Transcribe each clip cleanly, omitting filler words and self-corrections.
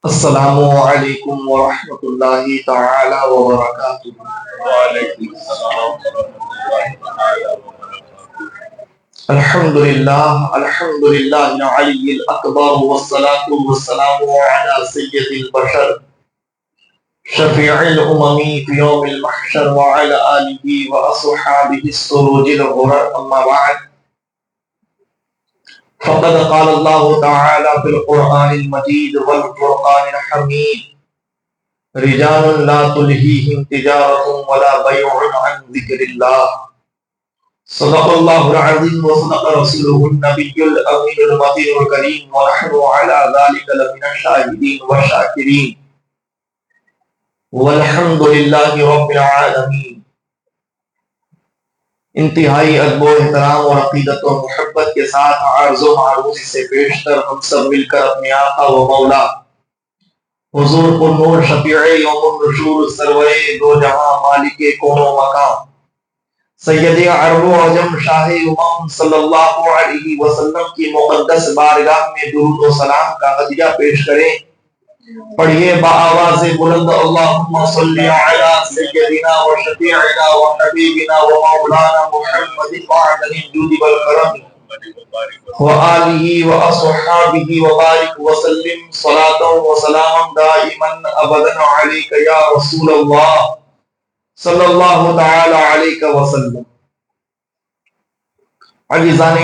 السلام علیکم ورحمۃ اللہ تعالی وبرکاتہ۔ وعلیکم السلام ورحمۃ اللہ تعالی وبرکاتہ۔ الحمد للہ العلی الاکبر والصلاة والسلام علی سید البشر شفیع الامم فی یوم المحشر وعلی آلہ واصحابہ السروج الغرر، اما بعد فقد قال اللہ تعالی فی القرآن المجید والفرقان الحمید رجال لا تلہیہم تجارۃ ولا بیع عن ذکر اللہ، صدق اللہ العظیم وصدق رسولہ النبی الامین المطہر الکریم ونحن علی ذلک لمن الشاہدین والشاکرین والحمد للہ رب العالمین۔ انتہائی ادب و احترام اور عقیدت و محبت کے ساتھ عرض و معروض سے پیشتر ہم سب مل کر اپنے آقا و مولا حضور پر نور شفیع یوم النشور سرور دو جہاں مالک کون و مقام سید عرب و عجم شاہ امم صلی اللہ علیہ وسلم کی مقدس بارگاہ میں درود و سلام کا ہدیہ پیش کریں۔ پڑھیے بآواز بلند اللہم صلی علی سیدنا و شفیعنا و حبیبنا و مولانا محمد معدن الجود والکرم و آلہ و اصحابہ و بارک وسلم صلاۃ و سلام دائما ابدا علیک یا رسول اللہ صلی اللہ تعالی علیہ وسلم۔ عزیزان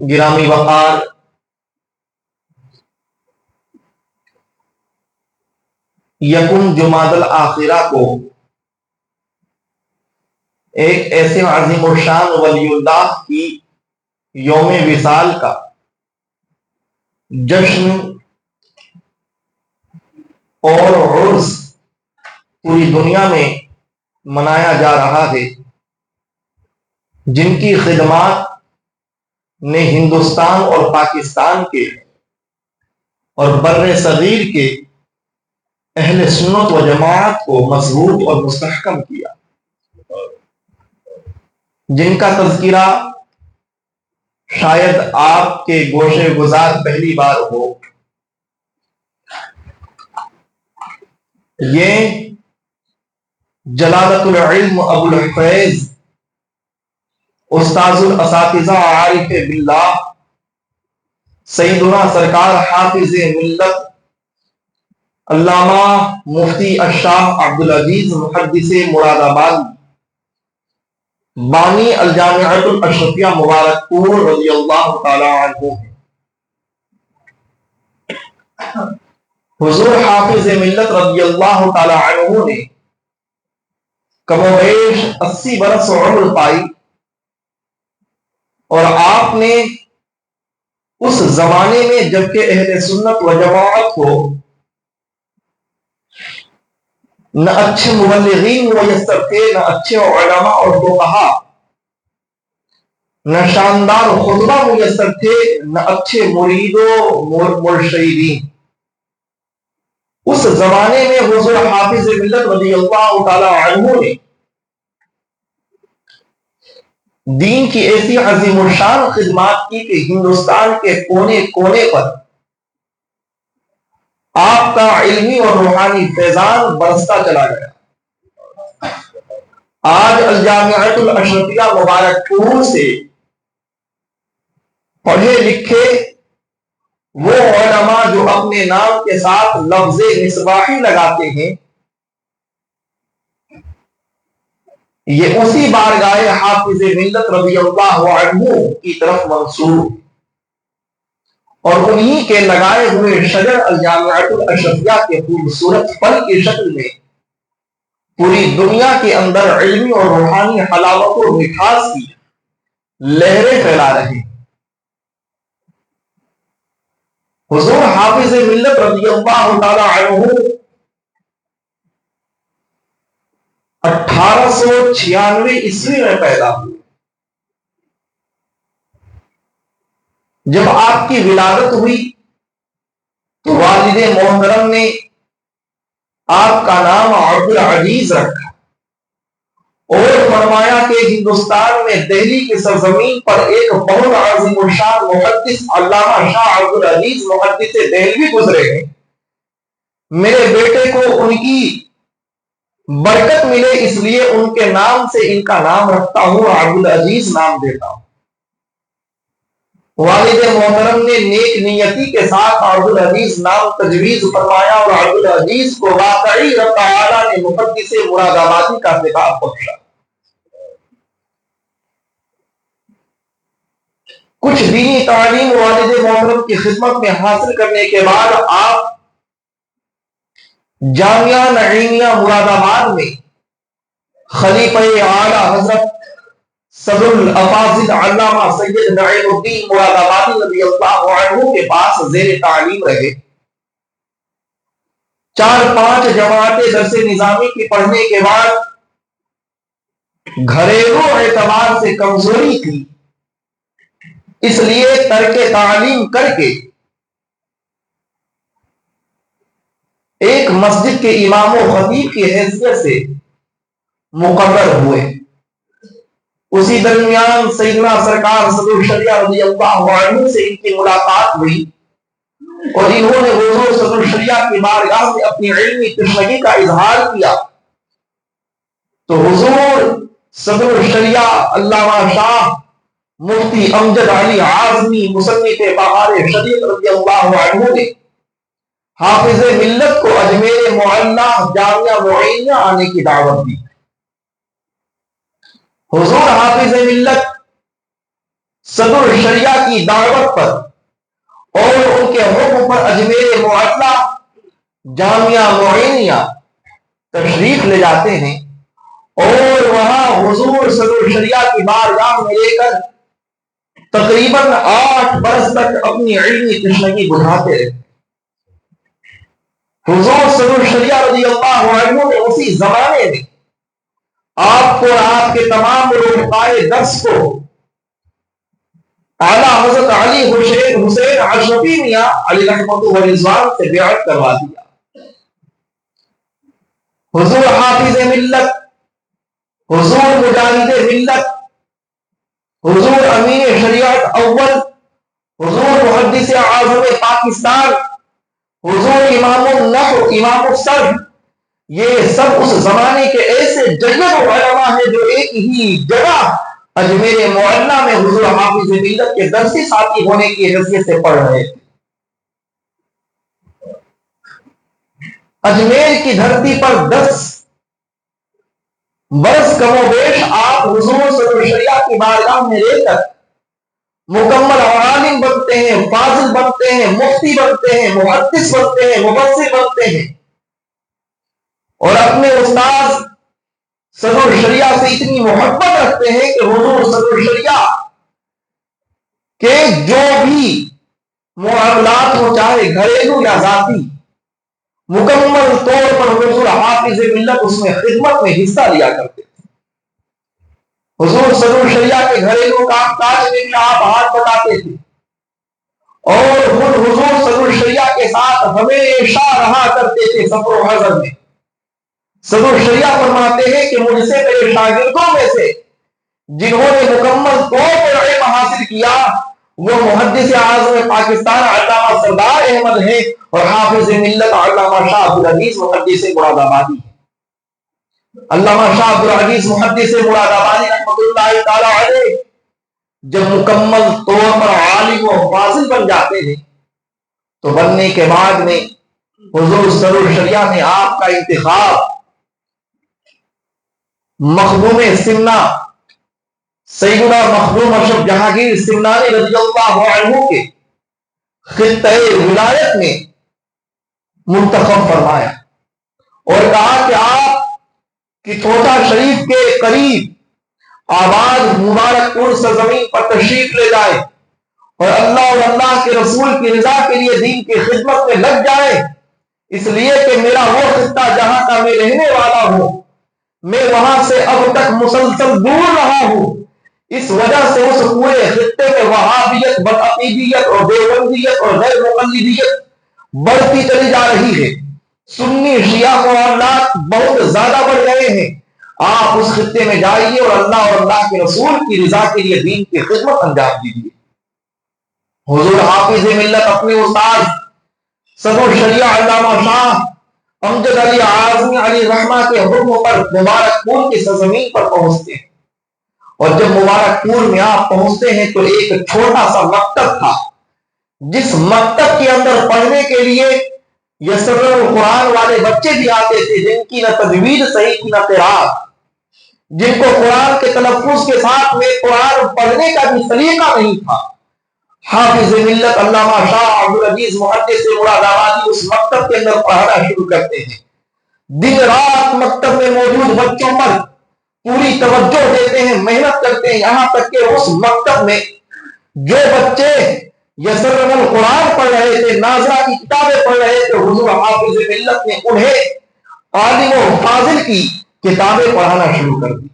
گرامی وقار، یکم جمادی الآخرہ کو ایک ایسے عظیم الشان ولی اللہ کی یوم وصال کا جشن اور عرس پوری دنیا میں منایا جا رہا ہے، جن کی خدمات نے ہندوستان اور پاکستان کے اور بر صغیر کے اہل سنت و جماعت کو مضبوط اور مستحکم کیا، جن کا تذکرہ شاید آپ کے گوشے گزار پہلی بار ہو۔ یہ جلالت العلم ابو الحفیظ استاذ الاساتذہ عارف باللہ سیدنا سرکار حافظ ملت علامہ مفتی الشاہ عبدالعزیز محدث مراد آباد بانی الجامعۃ الاشرفیہ مبارک پور رضی اللہ تعالی عنہ ہیں۔ حضور حافظ ملت رضی اللہ تعالی عنہ نے کم و بیش 80 برس عمر پائی، اور آپ نے اس زمانے میں جبکہ اہل سنت و جماعت کو نہ اچھے مبلغین میسر تھے، نہ اچھے علماء اور فقہا، نہ شاندار خطبہ میسر تھے، نہ اچھے مرید و مرشدین، اس زمانے میں حضور حافظ ملت رضی اللہ تعالی عنہ نے دین کی ایسی عظیم الشان خدمات کی کہ ہندوستان کے کونے کونے پر آپ کا علمی اور روحانی فیضان برستا چلا گیا۔ آج الجامعۃ الاشرفیہ مبارک پور سے پڑھے لکھے وہ علماء جو اپنے نام کے ساتھ لفظ مصباحی لگاتے ہیں، یہ اسی بارگاہ حافظ ملت رضی اللہ عنہ کی طرف منسوب، اور انہی کے لگائے ہوئے شجر الجامعۃ الاشرفیہ کے خوبصورت پھل کی شکل میں پوری دنیا کے اندر علمی اور روحانی حلاوت و مٹھاس کی لہریں پھیلا رہے ہیں۔ حضور حافظ ملت رضی اللہ تعالی عنہ 1896 عیسوی میں پیدا ہوئے۔ جب آپ کی ولادت ہوئی تو والد محترم نے آپ کا نام عبدالعزیز رکھا، اور فرمایا کہ ہندوستان میں دہلی کی سرزمین پر ایک بہت عظیم الشان محدث علامہ شاہ عبدالعزیز محدث دہلوی گزرے ہیں، میرے بیٹے کو ان کی برکت ملے، اس لیے ان کے نام سے ان کا نام رکھتا ہوں، عبدالعزیز نام دیتا ہوں۔ والد محترم نے نیک نیتی کے ساتھ عبدالعزیز نام تجویز فرمایا، اور عبدالعزیز کو واقعی رب تعالیٰ نے محدث مراد آبادی کا خطاب بخشا۔ کچھ دینی تعلیم والد محترم کی خدمت میں حاصل کرنے کے بعد آپ جامعہ نعیمیہ مراد آباد میں خلیفہ اعلیٰ حضرت صدر الافاضل علامہ سید نعیم الدین مراد آبادی رضی اللہ عنہ کے پاس زیر تعلیم رہے۔ 4-5 جماعتیں درس نظامی کی پڑھنے کے بعد گھریلو اعتبار سے کمزوری تھی، اس لیے ترک تعلیم کر کے ایک مسجد کے امام و خطیب کی حیثیت سے مقرر ہوئے۔ اسی درمیان سیدنا سرکار صدر الشریعہ رضی اللہ عنہ سے ان کی ملاقات ہوئی، اور انہوں نے حضور صدر الشریعہ کی بارگاہ میں اپنی علمی تشنگی کا اظہار کیا، تو حضور صدر الشریعہ علامہ شاہ مفتی امجد علی اعظمی مصنف بہار شریعت رضی اللہ عنہ نے حافظ ملت کو اجمیر معلیٰ جامعہ معینہ آنے کی دعوت دی۔ حضور حافظ ملت صدر الشریعہ کی دعوت پر اور ان کے حکم پر اجمیر معلیٰ جامعہ معینہ تشریف لے جاتے ہیں، اور وہاں حضور صدر الشریعہ کی بارگاہ میں لے کر تقریباً 8 برس تک اپنی علمی تشنگی بجھاتے رہے۔ حضور صدر الشریعہ رضی اللہ عنہ نے اسی زمانے میں آپ کو اور آپ کے تمام رفقائے درس کو اعلیٰ حضرت علی حسین اشرفی میاں علی رحمۃ و رضوان سے بیعت کروا دیا۔ حضور حافظ ملت، حضور مجاہد ملت، حضور امین شریعت اول، حضور محدث اعظم پاکستان، حضور امام النحو، امام الصرف، یہ سب اس زمانے کے ایسے جید علماء ہیں جو ایک ہی جگہ اجمیر معلیٰ میں حضور حافظ ملت کے درسی ساتھی ہونے کی حیثیت سے پڑھ رہے تھے۔ اجمیر کی دھرتی پر 10 برس کم و بیش آپ حضور صدر الشریعہ کی بارگاہ میں رہ کر مکمل عالم بنتے ہیں، فاضل بنتے ہیں، مفتی بنتے ہیں، محدث بنتے ہیں، مبصر بنتے ہیں، اور اپنے استاذ صدر الشریعہ سے اتنی محبت رکھتے ہیں کہ حضور صدر الشریعہ کے جو بھی معاملات ہو، چاہے گھریلو یا ذاتی، مکمل طور پر حضور حافظ ملت اس میں خدمت میں حصہ لیا کرتے تھے۔ حضور صدر الشریعہ کے گھریلو کام کاج میں بھی آپ ہاتھ بٹاتے تھے، اور خود حضور صدر الشریعہ کے ساتھ ہمیشہ رہا کرتے تھے سفر و حضر میں۔ صدر الشریعہ فرماتے ہیں کہ مجھ سے میرے شاگردوں میں سے جنہوں نے مکمل طور پر علم حاصل کیا وہ محدث اعظم پاکستان علامہ سردار احمد ہیں، اور حافظ ملت علامہ شاہ عبدالعزیز محدث مراد آبادی ہیں۔ علامہ شاہ عبدالعزیز محدث مراد آبادی رحمۃ اللہ تعالی علیہ جب مکمل طور پر عالم و فاضل بن جاتے ہیں تو بننے کے بعد میں حضور صدر الشریعہ نے آپ کا انتخاب مخدوم سمنا سیدنا مخدوم اشرف جہانگیر سمنانی رضی اللہ عنہ کے خطہ ولایت میں منتخب فرمایا، اور کہا کہ آپ کی توطا شریف کے قریب آباد مبارک پور سرزمین پر تشریف لے جائیں، اور اللہ کے رسول کی رضا کے لیے دین کی خدمت میں لگ جائیں، اس لیے کہ میرا وہ خطہ جہاں کا میں رہنے والا ہوں، میں وہاں سے اب تک مسلسل دور رہا ہوں، اس وجہ سے اس پورے خطے میں وہابیت، بدعقیدیت اور دیوبندیت اور غیر مقلدیت بڑھتی چلی جا رہی ہے، سنی شیعہ معاملات بہت زیادہ بڑھ گئے ہیں، آپ اس خطے میں جائیے اور اللہ کے رسول کی رضا کے لیے دین کی خدمت انجام دیجیے۔ حضور حافظ ملت اپنے استاد صدر الشریعہ علامہ شاہ امجد علی اعظمی علی رحمہ کے حکم پر مبارک پور کی سرزمین پر پہنچتے ہیں، اور جب مبارک پور میں آپ پہنچتے ہیں تو ایک چھوٹا سا مکتب تھا، جس مکتب کے اندر پڑھنے کے لیے یسر القرآن والے بچے بھی آتے تھے، جن کی نہ تجوید صحیح تھی نہ قرات، جن کو قرآن کے تلفظ کے ساتھ میں قرآن پڑھنے کا بھی سلیقہ نہیں تھا۔ حافظ ملت علامہ شاہ عبدالعزیز محدث مراد آبادی اس مکتب کے اندر پڑھانا شروع کرتے ہیں، دن رات مکتب میں موجود بچوں پر پوری توجہ دیتے ہیں، محنت کرتے ہیں، یہاں تک کہ اس مکتب میں جو بچے یسر القرآن پڑھ رہے تھے، ناظرہ کی کتابیں پڑھ رہے تھے، حضور حافظ ملت نے انہیں عالم و فاضل کی کتابیں پڑھانا شروع کر دی،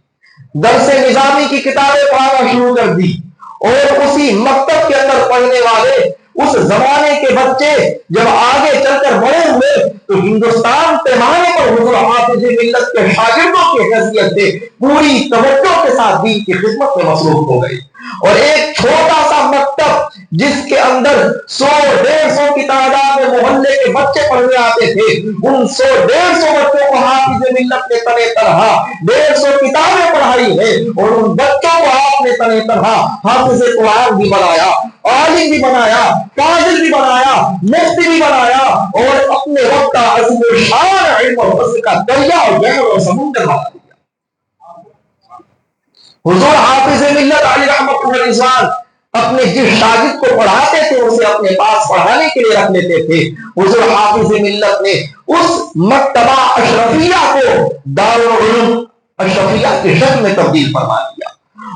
درس نظامی کی کتابیں پڑھانا شروع کر دی، اور اسی مکتب کے اندر پڑھنے والے اس زمانے کے بچے جب آگے چل کر بڑے ہوئے تو ہندوستان پیمانے پر حضور حافظ ملت کے شاگردوں کی حیثیت سے پوری توجہ کے ساتھ دین کی خدمت میں مصروف ہو گئے۔ اور ایک چھوٹا سا مکتب جس کے اندر 100-150 کی تعداد میں محلے کے بچے پڑھنے آتے تھے، ان 100-150 بچوں کو حافظ ملت نے تنہ تنہا 150 کتابیں پڑھائی ہے، اور ان بچوں کو آپ نے تنہ تنہا حافظ قرآن بھی بنایا، عالم بھی بنایا، فاضل بھی بنایا، مفتی بھی بنایا، اور اپنے وقت کا عظیم الشان علم اور فضل کا دریا اور بحر اور سمندر بنا دیا۔ حضور حافظ ملت علی رحمۃ اللہ رضوان اپنے جس شاگرد کو پڑھاتے تھے اسے اپنے پاس پڑھانے کے لیے رکھ لیتے تھے۔ حضور حافظ ملت نے اس مکتبہ اشرفیہ کو دارالعلوم اشرفیہ کی شکل میں تبدیل فرما دیا،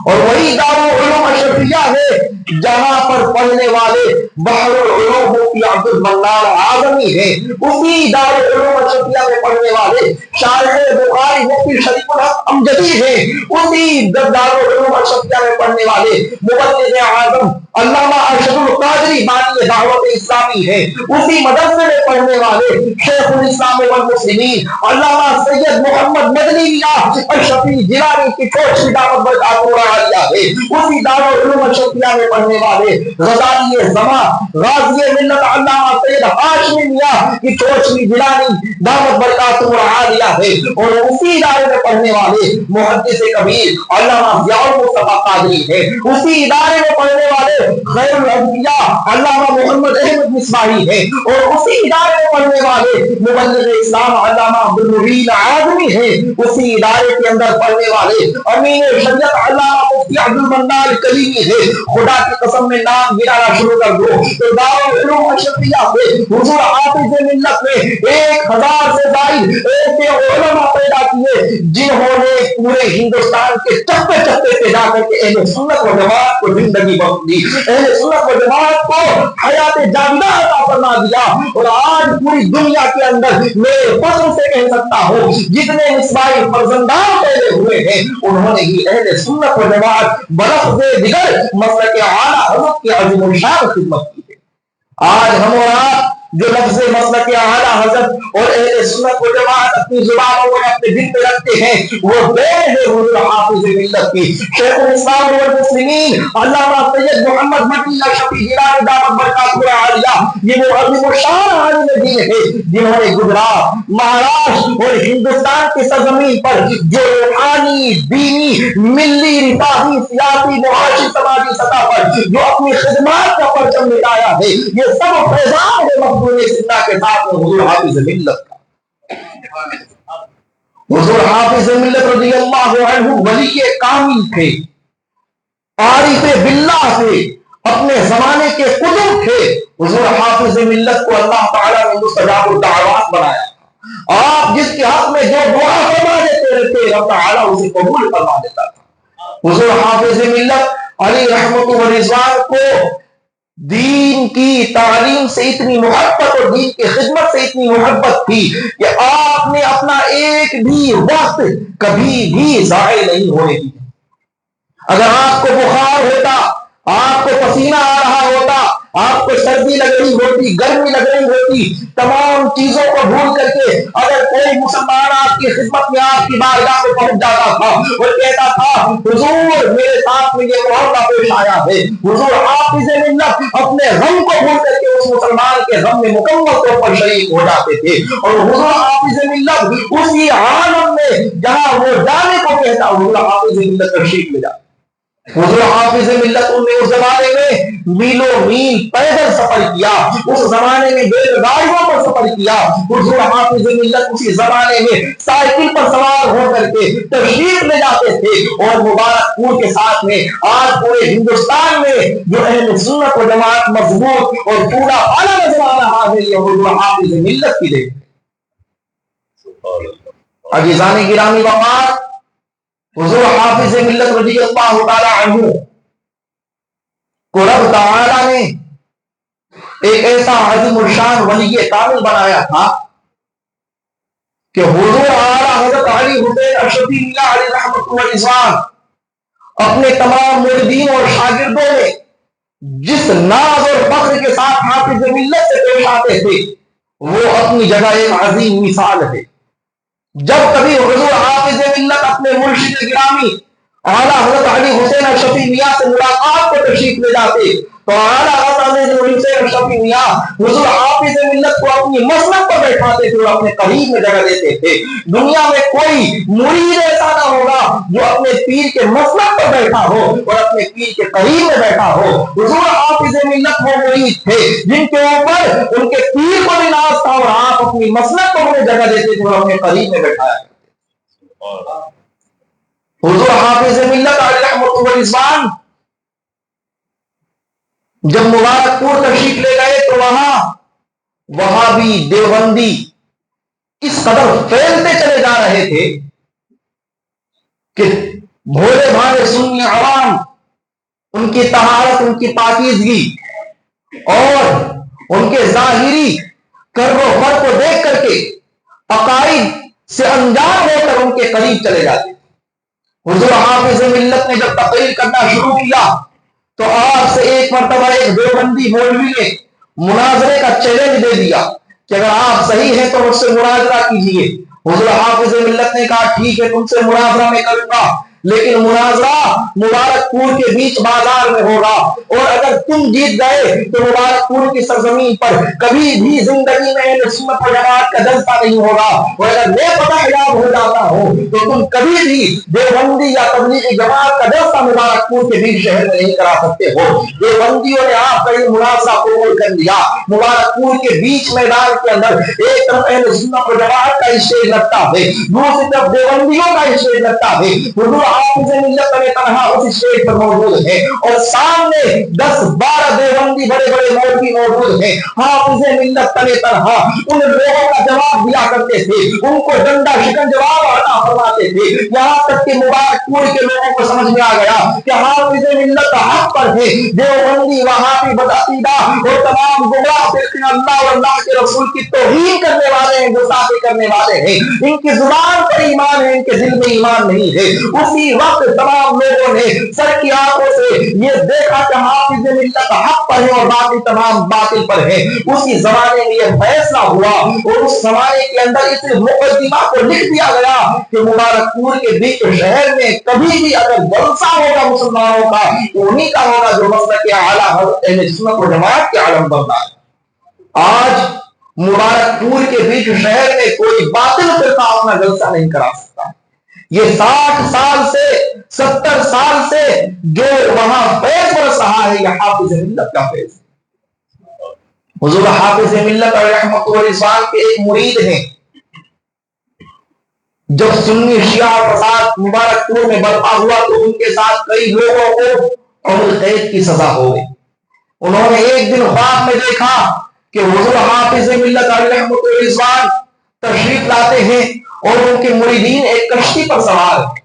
اور وہی دارالعلوم اشرفیہ ہے جہاں پر پڑھنے والے بحر العلوم مفتی عبد المنان اعظمی ہیں، اسی دارالعلوم اشرفیہ میں پڑھنے والے شارح بخاری مفتی شریف الحق امجدی ہیں، اسی دارالعلوم اشرفیہ میں پڑھنے والے مبلغ اعظم علامہ ارشد القادری بانی دعوت اسلامی ہے، اسی مدرسے میں پڑھنے والے شیخ الاسلام والمسلمین علامہ سید محمد مدنی میاں اشرفی جیلانی کی کوشش دعوت برکاتہ عالیہ ہے، اسی دارالعلوم اشرفیہ میں پڑھنے والے غزالی زمان غازی ملت علامہ سید ہاشمی میاں کی کوشش جیلانی دعوت برکاتہ عالیہ ہے، اور اسی ادارے میں پڑھنے والے محدث کبیر علامہ ضیاء المصطفیٰ قادری ہے، اسی ادارے میں پڑھنے والے خیر الانبیاء علامہ محمد احمد مصباحی ہے، اور اسی ادارے میں پڑھنے والے مبلغ اسلام علامہ عبد المبین اعظمی ہے، اسی ادارے کے اندر پڑھنے والے امین شریعت علامہ مفتی عبد المنان کلیمی ہے۔ خدا کی قسم میں نام گرانا شروع کر دو تو دارالعلوم اشرفیہ سے حضور حافظ ملت نے 1000 سے زائد ایسے علماء پیدا کیے جنہوں نے پورے ہندوستان کے چپے چپے پہ جا کر کے اہل سنت و جماعت کو زندگی بخش دی، اہل سنت و جماعت کو حیات جاویدہ عطا فرما دیا۔ اور آج پوری دنیا کے اندر میں فخر سے کہہ سکتا ہوں جتنے مصباحی فرزندان پیدا ہوئے ہیں انہوں نے ہی اہل سنت و جماعت بلفظ دیگر مسلک اعلیٰ حضرت کی عظیم الشان خدمت کی ہے۔ آج ہم اور آپ جو لفظ مسلک اعلیٰ حضرت اور اہل سنت و جماعت اپنی زبانوں میں اپنے دل پہ رکھتے ہیں وہ دین ہے حضور حافظ ملت کی۔ شیخ الاسلام والمسلمین علامہ سید محمد مدنی اشرفی جیلانی دعوت برکاتہ عالیہ یہ وہ عظیم الشان عالم دین ہے جنہوں نے گجرات، مہاراشٹر اور ہندوستان کی سرزمین پر جو روحانی، دینی، ملی، رفاہی، سیاسی، معاشی، سماجی سطح پر جو اپنی خدمات کا پرچم لٹایا ہے یہ سب فیضان ہے مقبول زندہ کے ساتھ میں حضور حافظ ملت کا۔ حضور حافظ ملت رضی اللہ عنہ ولی کامل تھے، عارف باللہ تھے، اپنے زمانے کے قطب تھے۔ حضور حافظ ملت کو اللہ تعالیٰ نے مستجاب الدعوات بنایا، آپ جس کے حق میں جو دعا فرما دیتے رہتے رب تعالیٰ اسے قبول فرما دیتا تھا۔ حضور حافظ ملت علی رحمت و رضوان کو دین کی تعلیم سے اتنی محبت اور دین کی خدمت سے اتنی محبت تھی کہ آپ نے اپنا ایک بھی وقت کبھی بھی ضائع نہیں ہونے دیا۔ اگر آپ کو بخار ہوتا، آپ کو پسینہ آ رہا ہوتا، آپ کو سردی لگ رہی ہوتی، گرمی لگ رہی ہوتی، تمام چیزوں کو بھول کر کے اگر کوئی مسلمان آپ کی خدمت میں آپ کی بارگاہ میں پہنچ جاتا تھا اور کہتا تھا حضور میرے ساتھ میں یہ معاملہ پیش آیا ہے، حضور حافظ ملت اپنے غم کو بھول کر کے اس مسلمان کے غم میں مکمل طور پر شریک ہو جاتے تھے، اور حضور حافظ ملت اسی عالم میں جہاں وہ جانے کو کہتا حضور حافظ ملت تشریف لے جاتا۔ حضور حافظ ملت نے اس زمانے میں میلوں میل پیدل سفر کیا، اس زمانے میں بیل گاڑیوں پر سفر کیا، حضور حافظ ملت اسی زمانے میں سائیکل پر سوار ہو کر کے تشریف لے جاتے تھے، اور مبارک پور کے ساتھ میں آج پورے ہندوستان میں جو اہل سنت و جماعت مضبوط اور پورا اعلیٰ نظر آ رہا ہے یہ حضور حافظ ملت کی دیکھ۔ عزیزان گرامی وقار، حضور حافظ ملت رضی اللہ تعالی عنہ کو رب تعالی نے ایک ایسا عظیم الشان ولی کامل بنایا تھا کہ حضور اعلیٰ حضرت علی حسین اشرفی اللہ علیہ رحمۃ اللہ رضوان اپنے تمام مریدین اور شاگردوں میں جس ناز اور فخر کے ساتھ حافظ ملت سے پیش آتے تھے وہ اپنی جگہ ایک عظیم مثال ہے۔ جب کبھی حضور حافظ ملت اپنے مرشد گرامی اعلیٰ حضرت علی حسین اشرفی میاں سے ملاقات کو تشریف لے جاتے تو اعلیٰ حضرت علی حسین اشرفی میاں حضور حافظ ملت کو اپنی مسند پر بیٹھاتے تھے اور اپنے قریب میں جگہ دیتے تھے۔ دنیا میں کوئی مرید ایسا نہ ہوگا جو اپنے پیر کے مسند پر بیٹھا ہو اور اپنے پیر کے قریب میں بیٹھا ہو۔ حضور حافظ ملت وہ مرید تھے جن کے اوپر ان کے پیر کو بھی ناز تھا اور آپ اپنی مسند پر انہیں جگہ دیتے تھے اور اپنے قریب میں بیٹھایا۔ حضور حافظ ملت علیہ رحمۃ اللہ رضوان جب مبارک پور تشریف لے گئے تو وہابی دیوبندی اس قدر پھیلتے چلے جا رہے تھے کہ بھولے بھالے سنی عوام ان کی طہارت، ان کی پاکیزگی اور ان کے ظاہری کر و فر کو دیکھ کر کے عقائد سے انجان ہو کر ان کے قریب چلے جاتے۔ حضور حافظ ملت نے جب تقریر کرنا شروع کیا تو آپ سے ایک مرتبہ ایک دیوبندی مولوی نے مناظرے کا چیلنج دے دیا کہ اگر آپ صحیح ہیں تو مجھ سے مناظرہ کیجیے۔ حضور حافظ ملت نے کہا ٹھیک ہے تم سے مناظرہ میں کروں گا، لیکن مناظرہ مبارک پور کے بیچ بازار میں ہوگا، اور اگر تم جیت گئے تو مبارک پور کی سرزمین پر کبھی بھی زندگی میں اہل سنت و جماعت کا جلسہ نہیں ہوگا، اور اگر میں پتہ حجاب ہو جاتا ہوں تو تم کبھی بھی دیوبندی یا تبلیغی جماعت کا جلسہ مبارک پور کے بیچ شہر میں نہیں کرا سکتے ہو۔ دیوبندیوں نے آپ کا یہ مناظرہ قبول کر لیا۔ مبارک پور کے بیچ میدان کے اندر ایک طرف اہل سنت و جماعت کا اسٹیج لگتا ہے، دوسری طرف دیوبندیوں کا اسٹیج لگتا ہے۔ حضور حافظ ملت تنہا اس اسٹیج پر موجود ہے اور سامنے 10-12 دیوبندی بڑے بڑے مولوی موجود ہیں۔ حافظ ملت تنہا ان لوگوں کا جواب دیا کرتے تھے، ان کو ڈنڈا شکن جواب عطا فرماتے تھے، یہاں تک کہ مبارک پور کے لوگوں کو سمجھ میں آ گیا کہ حافظ ملت حق پر ہے۔ دیوبندی وہابی بدعقیدہ اور تمام گمراہ فرقے اللہ اور اللہ کے رسول کی توہین کرنے والے ہیں، گستاخی کرنے والے ہیں، ان کی زبان پر ایمان ہے، ان کے دل میں ایمان نہیں ہے۔ اسی وقت تمام لوگوں نے سر کی آنکھوں سے یہ دیکھا کہ حافظ ملت حق پر ہے اور باقی تمام باطل پر ہے۔ اسی زمانے میں یہ فیصلہ ہوا اور اس زمانے کے اندر اس مقدمہ کو لکھ دیا گیا کہ مبارک پور کے بیچ شہر میں کبھی بھی اگر جلسہ ہوگا مسلمانوں کا تو انہیں کا ہوگا جو مسلک اعلیٰ حضرت اہل سنت و جماعت کے عالم بنتا ہے۔ آج مبارک پور کے بیچ شہر میں کوئی باطل فرقہ اپنا جلسہ نہیں کرا سکتا۔ یہ 60 سال سے 70 سال سے جو وہاں فیض برس رہا ہے یہ حافظ ملت کا فیض۔ حضور حافظ ملت رحمۃ اللہ رضوان کے ایک مرید ہیں، جب سنی شیعہ فساد مبارک پور میں برپا ہوا تو ان کے ساتھ کئی لوگوں کو عمر قید کی سزا ہو گئی۔ انہوں نے ایک دن خواب میں دیکھا کہ حضور حافظ ملت رحمۃ اللہ رضوان تشریف لاتے ہیں اور ان کے مریدین ایک کشتی پر سوار ہیں۔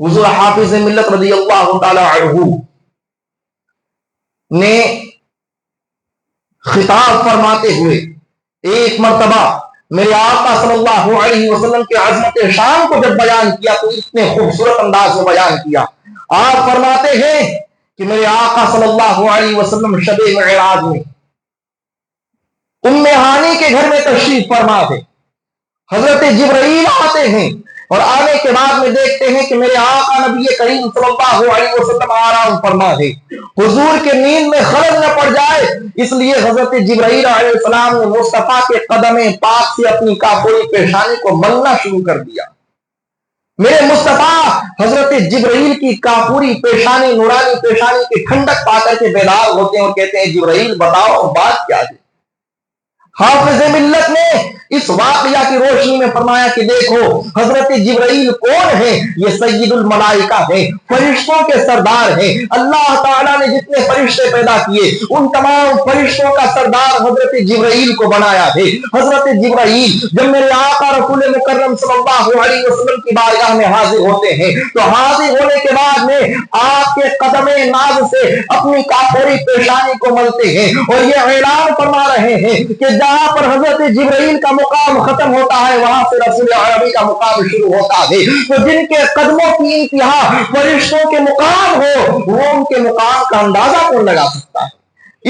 حضور حافظ ملت رضی اللہ تعالی عنہ نے خطاب فرماتے ہوئے ایک مرتبہ میرے آقا صلی اللہ علیہ وسلم کے عظمت شان کو جب بیان کیا تو اتنے خوبصورت انداز میں بیان کیا. آپ فرماتے ہیں کہ میرے آقا صلی اللہ علیہ وسلم شب معراج میں ام ہانی کے گھر میں تشریف فرما تھے. حضرت جبرائیل آتے ہیں اور آنے کے بعد میں دیکھتے ہیں کہ میرے آقا نبی کریم صلی اللہ علیہ وسلم آرام فرما ہے. حضور کے نیند میں خلل نہ پڑ جائے اس لیے حضرت جبرائیل علیہ السلام نے مصطفیٰ کے قدم پاک سے اپنی کافوری پیشانی کو ملنا شروع کر دیا. میرے مصطفیٰ حضرت جبرائیل کی کافوری پیشانی نورانی پیشانی کی ٹھنڈک پا کر کے بیدار ہوتے ہیں اور کہتے ہیں جبرائیل بتاؤ بات کیا ہے. حافظ ملت نے اس واقعہ کی روشنی میں فرمایا کہ دیکھو حضرت جبرائیل کون ہے؟ یہ سید الملائکہ ہیں، فرشتوں کے سردار ہیں. اللہ تعالیٰ نے جتنے فرشتے پیدا کیے ان تمام فرشتوں کا سردار حضرت جبرائیل کو بنایا ہے. حضرت جبرائیل جب میرے آقا رسول مکرم صلی اللہ علیہ وسلم کی بارگاہ میں حاضر ہوتے ہیں تو حاضر ہونے کے بعد میں آپ کے قدم ناز سے اپنی کافوری پیشانی کو ملتے ہیں اور یہ اعلان فرما رہے ہیں کہ جہاں پر حضرت جبرائیل کا مقام ختم ہوتا ہے وہاں سے رسول عربی کا مقام شروع ہوتا ہے. تو جن کے قدموں کی انتہا فرشتوں کے مقام ہو وہ ان کے مقام کا اندازہ کون لگا سکتا ہے.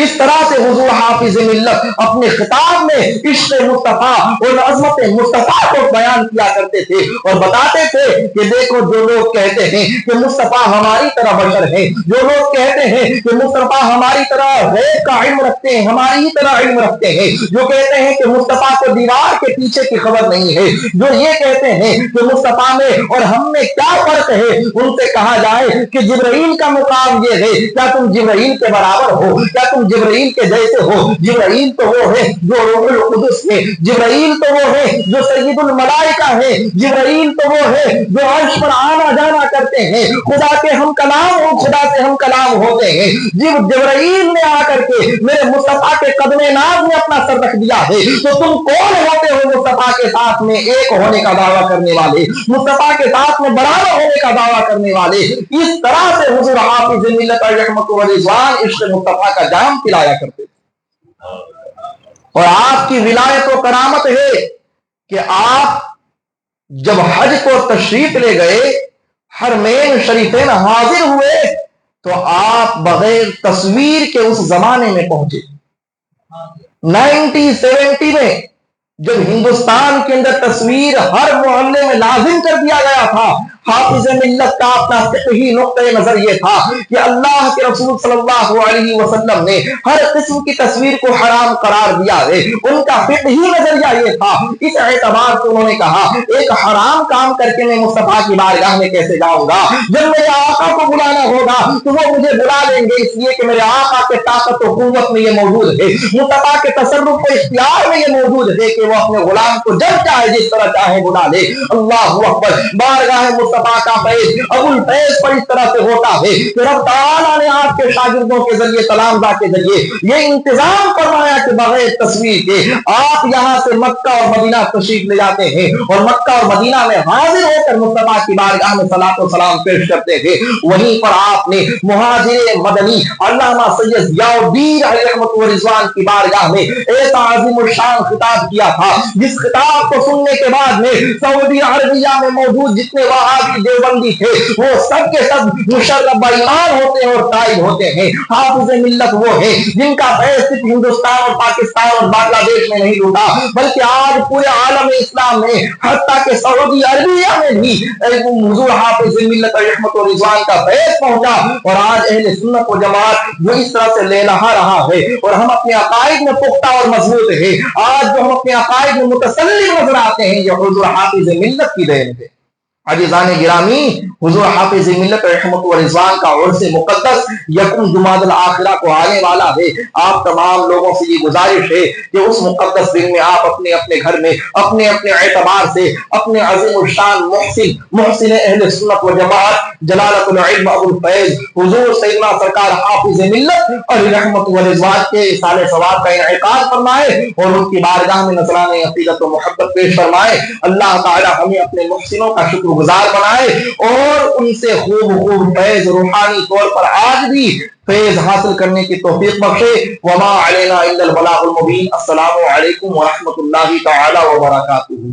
اس طرح سے حضور حافظ ملت اپنے خطاب میں عشق مصطفیٰ اور عظمت مصطفیٰ کو بیان کیا کرتے تھے اور بتاتے تھے کہ دیکھو جو لوگ کہتے ہیں کہ مصطفیٰ ہماری طرح بشر ہے، جو لوگ کہتے ہیں کہ مصطفیٰ ہماری طرح غیب کا علم رکھتے ہیں، ہماری ہی طرح علم رکھتے ہیں، جو کہتے ہیں کہ مصطفیٰ کو دیوار کے پیچھے کی خبر نہیں ہے، جو یہ کہتے ہیں کہ مصطفیٰ میں اور ہم میں کیا فرق ہے، ان سے کہا جائے کہ جبرائیل کا مقام یہ ہے. کیا تم جبرائیل کے برابر ہو؟ کیا تم جبرائیل کے جیسے ہو؟ جبرائیل تو وہ ہے جو روح القدس ہے، جبرائیل تو وہ ہے جو سید الملائکہ ہے، جبرائیل تو وہ ہے جو عرش پر آنا جانا کرتے ہیں، خدا کے ہم کلام ہو، خدا سے ہم کلام ہوتے ہیں. جبرائیل نے آ کر کے میرے مصطفیٰ کے قدم ناز میں اپنا سر رکھ دیا ہے. تو تم کون ہوتے ہو مصطفیٰ کے ساتھ میں ایک ہونے کا دعویٰ کرنے والے، مصطفیٰ کے ساتھ میں برابر ہونے کا دعویٰ کرنے والے؟ اس طرح سے حضور حافظ ملت رحمت و رضوان عشق مصطفیٰ کا جام پلایا کرتے تھے. اور آپ کی ولایت و کرامت ہے کہ آپ جب حج کو تشریف لے گئے، حرمین شریفین حاضر ہوئے تو آپ بغیر تصویر کے اس زمانے میں پہنچے. 1970 میں جب ہندوستان کے اندر تصویر ہر محلے میں لازم کر دیا گیا تھا، حافظ ملت کا اپنا فقہی نقطۂ نظر یہ تھا کہ اللہ کے رسول صلی اللہ علیہ وسلم نے ہر قسم کی تصویر کو حرام قرار دیا ہے. ان کا فقہی نظریہ یہ تھا. اس اعتبار سے انہوں نے کہا ایک حرام کام کر کے میں مصطفیٰ کی بارگاہ میں کیسے جاؤں گا؟ جب میرے آقا کو بلانا ہوگا تو وہ مجھے بلا لیں گے، اس لیے کہ میرے آقا کے طاقت و قوت میں یہ موجود ہے، مصطفیٰ کے تصرف و اختیار میں یہ موجود ہے کہ وہ اپنے غلام کو جب چاہے جس طرح چاہے بلا لے. اللہ اکبر. بارگاہ مصطفیٰ کا فیض ابو الفیض پر اس طرح سے ہوتا ہے کہ رب تعالیٰ نے آپ کے شاگردوں کے ذریعے تلامذہ کے ذریعے یہ انتظام فرمایا کہ بغیر تصویر کے آپ یہاں سے مکہ اور مدینہ تشریف لے جاتے ہیں اور مکہ اور مدینہ میں حاضر ہو کر مصطفیٰ کی بارگاہ میں صلاۃ و سلام پیش کرتے تھے. وہیں پر آپ نے مہاجر مدنی علامہ سید ضیاء الدین علیہ رحمت و رضوان کی بارگاہ میں ایسا عظیم الشان خطاب کیا تھا جس خطاب کو سننے کے بعد میں سعودی عربیہ میں موجود جتنے وہابی دیوبندی تھے وہ سب کے سب مشرب ایمان ہوتے ہیں اور تائب ہوتے ہیں. حافظ ملت وہ ہے جن کا فیض صرف ہندوستان اور پاکستان اور بنگلہ دیش میں نہیں لوٹا بلکہ آج پورے عالم اسلام میں حتیٰ کہ سعودی عربیہ میں بھی حضور حافظ ملت رحمت و رضوان کا فیض پہنچا. اور آج اہل سنت و جماعت جو اس طرح سے لے لہا رہا ہے اور ہم اپنے عقائد میں پختہ اور مضبوط ہے، آج جو ہم اپنے عقائد میں متسلم نظر آتے ہیں یہ حضور حافظ ملت کی دین ہے. عزیزان گرامی، حضور حافظ ملت رحمت و رضوان کا عرس مقدس یکم جمادی الآخرہ کو آنے والا ہے. آپ تمام لوگوں سے یہ گزارش ہے کہ اس مقدس دن میں آپ اپنے اپنے گھر میں اپنے اپنے اعتبار سے اپنے عظیم الشان محسن اہل سنت و جماعت جلالت العلم ابو الفیض حضور سیدنا سرکار حافظ ملت اور رحمت و رضوان کے سال ثواب کا انعقاد فرمائے اور ان کی بارگاہ میں نذرانہ عقیدت و محبت پیش فرمائے. اللہ تعالی ہمیں اپنے محسنوں کا شکر گزار بنائے اور اور ان سے خوب فیض روحانی طور پر آج بھی فیض حاصل کرنے کی توفیق بخشے. وما علینا الا البلاغ المبین. السلام علیکم ورحمۃ اللہ تعالی وبرکاتہ.